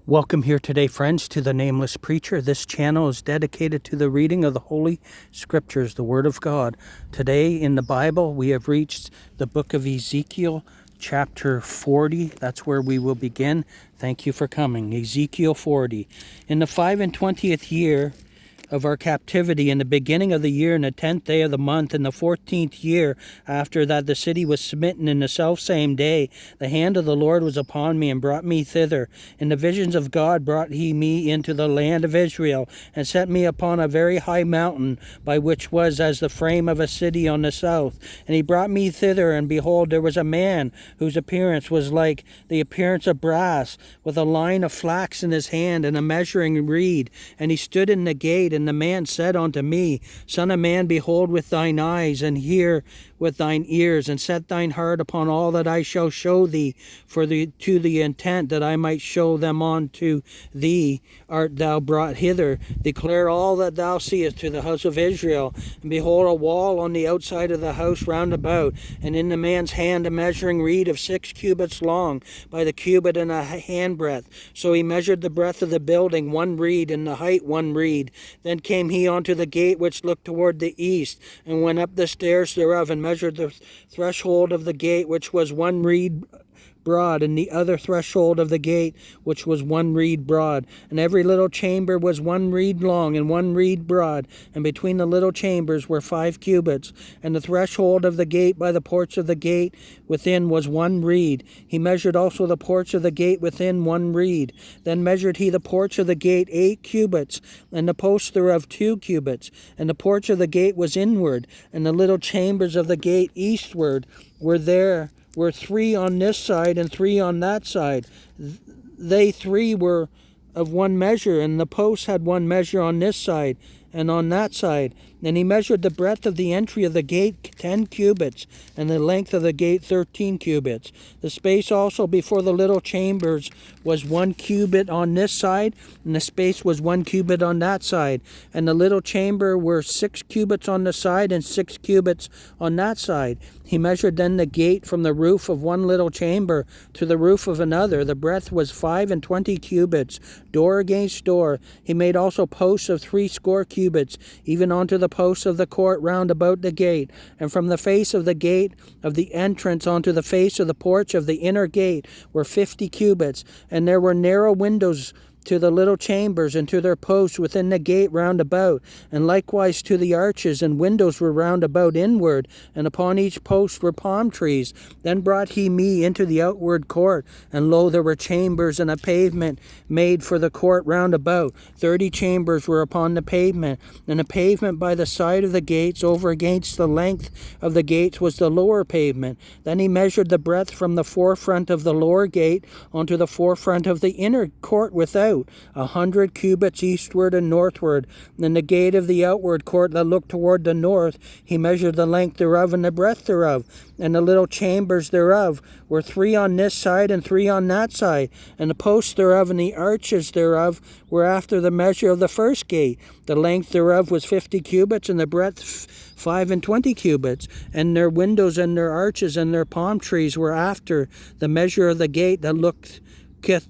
Welcome here today, friends, to the Nameless Preacher. This channel is dedicated to the reading of the Holy Scriptures, the Word of God. Today in the Bible, we have reached the book of Ezekiel, chapter 40. That's where we will begin. Thank you for coming. Ezekiel 40. In the 25th year of our captivity, in the beginning of the year, in the 10th day of the month, in the 14th year after that the city was smitten, in the selfsame day, the hand of the Lord was upon me and brought me thither. In the visions of God brought he me into the land of Israel, and set me upon a very high mountain, by which was as the frame of a city on the south. And he brought me thither, and behold, there was a man whose appearance was like the appearance of brass, with a line of flax in his hand, and a measuring reed. And he stood in the gate, and the man said unto me, Son of man, behold with thine eyes, and hear with thine ears, and set thine heart upon all that I shall show thee, to the intent that I might show them unto thee art thou brought hither. Declare all that thou seest to the house of Israel. And behold, a wall on the outside of the house round about, and in the man's hand a measuring reed of 6 cubits long, by the cubit and a handbreadth. So he measured the breadth of the building 1 reed, and the height 1 reed. Then came he unto the gate which looked toward the east, and went up the stairs thereof, and measured the threshold of the gate, which was 1 reed broad, and the other threshold of the gate, which was 1 reed broad. And every little chamber was 1 reed long, and 1 reed broad, and between the little chambers were 5 cubits. And the threshold of the gate by the porch of the gate within was 1 reed. He measured also the porch of the gate within 1 reed. Then measured he the porch of the gate 8 cubits, and the posts thereof 2 cubits. And the porch of the gate was inward, and the little chambers of the gate eastward were 3 on this side and 3 on that side. They 3 were of 1 measure, and the posts had 1 measure on this side and on that side. And he measured the breadth of the entry of the gate 10 cubits, and the length of the gate 13 cubits. The space also before the little chambers was 1 cubit on this side, and the space was 1 cubit on that side. And the little chamber were 6 cubits on the side, and 6 cubits on that side. He measured then the gate from the roof of 1 little chamber to the roof of another. The breadth was 25 cubits, door against door. He made also posts of 60 cubits, even unto the posts of the court round about the gate, and from the face of the gate of the entrance unto the face of the porch of the inner gate were 50 cubits. And there were narrow windows to the little chambers, and to their posts within the gate round about, and likewise to the arches, and windows were round about inward, and upon each post were palm trees. Then brought he me into the outward court, and lo, there were chambers and a pavement made for the court round about. 30 chambers were upon the pavement, and the pavement by the side of the gates over against the length of the gates was the lower pavement. Then he measured the breadth from the forefront of the lower gate unto the forefront of the inner court without, 100 cubits eastward and northward. And the gate of the outward court that looked toward the north, he measured the length thereof and the breadth thereof. And the little chambers thereof were 3 on this side and 3 on that side. And the posts thereof and the arches thereof were after the measure of the first gate. The length thereof was 50 cubits, and the breadth 25 cubits. And their windows and their arches and their palm trees were after the measure of the gate that looked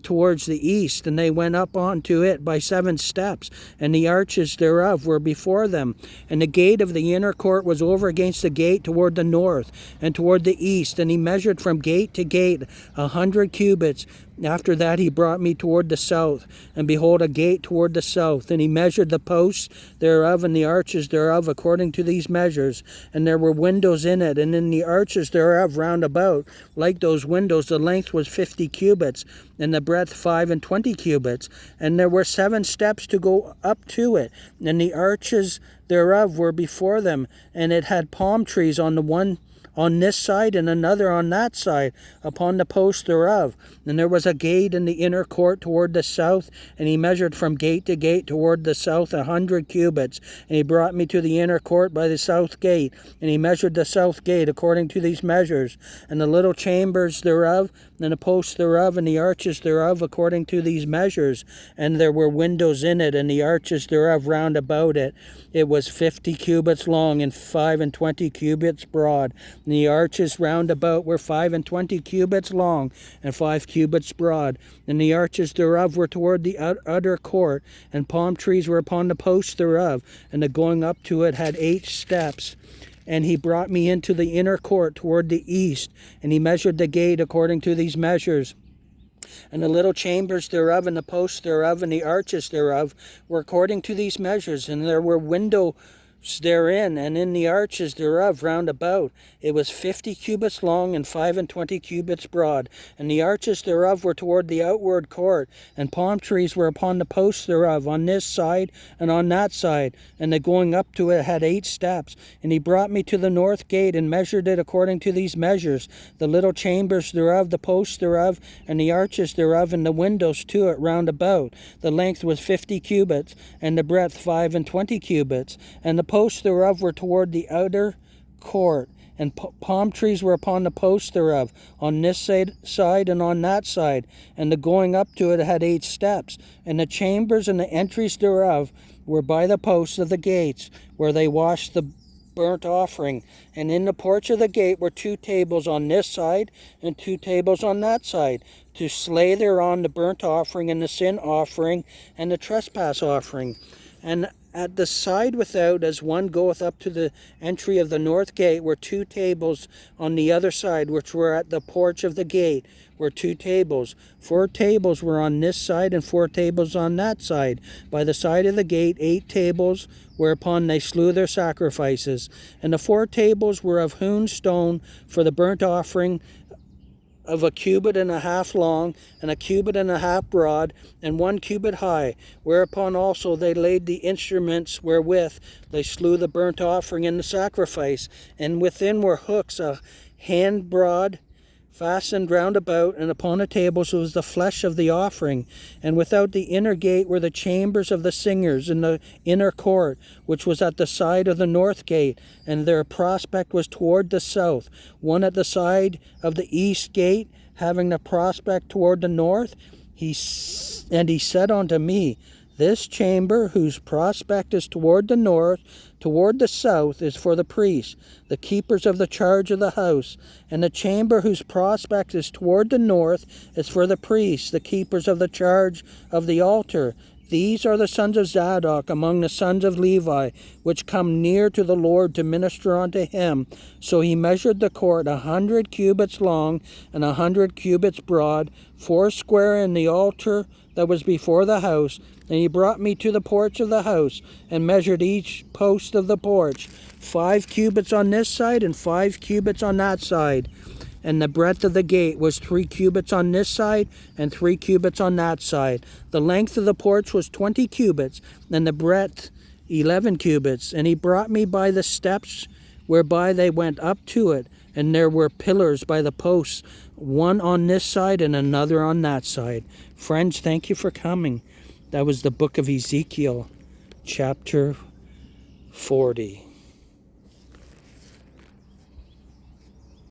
towards the east, and they went up onto it by 7 steps, and the arches thereof were before them. And the gate of the inner court was over against the gate toward the north and toward the east. And he measured from gate to gate 100 cubits. After that he brought me toward the south, and behold, a gate toward the south. And he measured the posts thereof and the arches thereof according to these measures. And there were windows in it, and in the arches thereof round about, like those windows, the length was 50 cubits, and the breadth 25 cubits. And there were 7 steps to go up to it, and the arches thereof were before them, and it had palm trees on the one on this side and another on that side upon the post thereof. And there was a gate in the inner court toward the south, and he measured from gate to gate toward the south 100 cubits. And he brought me to the inner court by the south gate, and he measured the south gate according to these measures, and the little chambers thereof, and the posts thereof, and the arches thereof according to these measures. And there were windows in it, and the arches thereof round about it. It was 50 cubits long and 25 cubits broad. And the arches round about were 25 cubits long, and 5 cubits broad. And the arches thereof were toward the outer court, and palm trees were upon the posts thereof, and the going up to it had 8 steps. And he brought me into the inner court toward the east, and he measured the gate according to these measures. And the little chambers thereof, and the posts thereof, and the arches thereof were according to these measures. And there were windows therein, and in the arches thereof round about. It was 50 cubits long, and 25 cubits broad. And the arches thereof were toward the outward court, and palm trees were upon the posts thereof, on this side and on that side. And the going up to it had 8 steps. And he brought me to the north gate, and measured it according to these measures. The little chambers thereof, the posts thereof, and the arches thereof, and the windows to it round about. The length was 50 cubits, and the breadth 25 cubits. And the posts thereof were toward the outer court, and palm trees were upon the posts thereof, on this side and on that side. And the going up to it had 8 steps. And the chambers and the entries thereof were by the posts of the gates, where they washed the burnt offering. And in the porch of the gate were 2 tables on this side, and 2 tables on that side, to slay thereon the burnt offering, and the sin offering, and the trespass offering. And at the side without, as one goeth up to the entry of the north gate, were 2 tables on the other side, which were at the porch of the gate, were 2 tables. 4 tables were on this side, and 4 tables on that side. By the side of the gate 8 tables, whereupon they slew their sacrifices. And the 4 tables were of hewn stone for the burnt offering, of 1.5 cubits long, and 1.5 cubits broad, and 1 cubit high, whereupon also they laid the instruments wherewith they slew the burnt offering and the sacrifice. And within were hooks 1 hand broad, fastened round about, and upon the tables was the flesh of the offering. And without the inner gate were the chambers of the singers in the inner court, which was at the side of the north gate, and their prospect was toward the south, one at the side of the east gate, having the prospect toward the north. He said unto me, This chamber, whose prospect is toward the north, toward the south, is for the priests, the keepers of the charge of the house. And the chamber whose prospect is toward the north is for the priests, the keepers of the charge of the altar. These are the sons of Zadok among the sons of Levi, which come near to the Lord to minister unto him. So he measured the court 100 cubits long, and 100 cubits broad, 4 in the altar that was before the house. And he brought me to the porch of the house, and measured each post of the porch, 5 cubits on this side, and 5 cubits on that side. And the breadth of the gate was 3 cubits on this side, and 3 cubits on that side. The length of the porch was 20 cubits, and the breadth 11 cubits. And he brought me by the steps whereby they went up to it, and there were pillars by the posts, one on this side and another on that side. Friends, thank you for coming. That was the book of Ezekiel, chapter 40.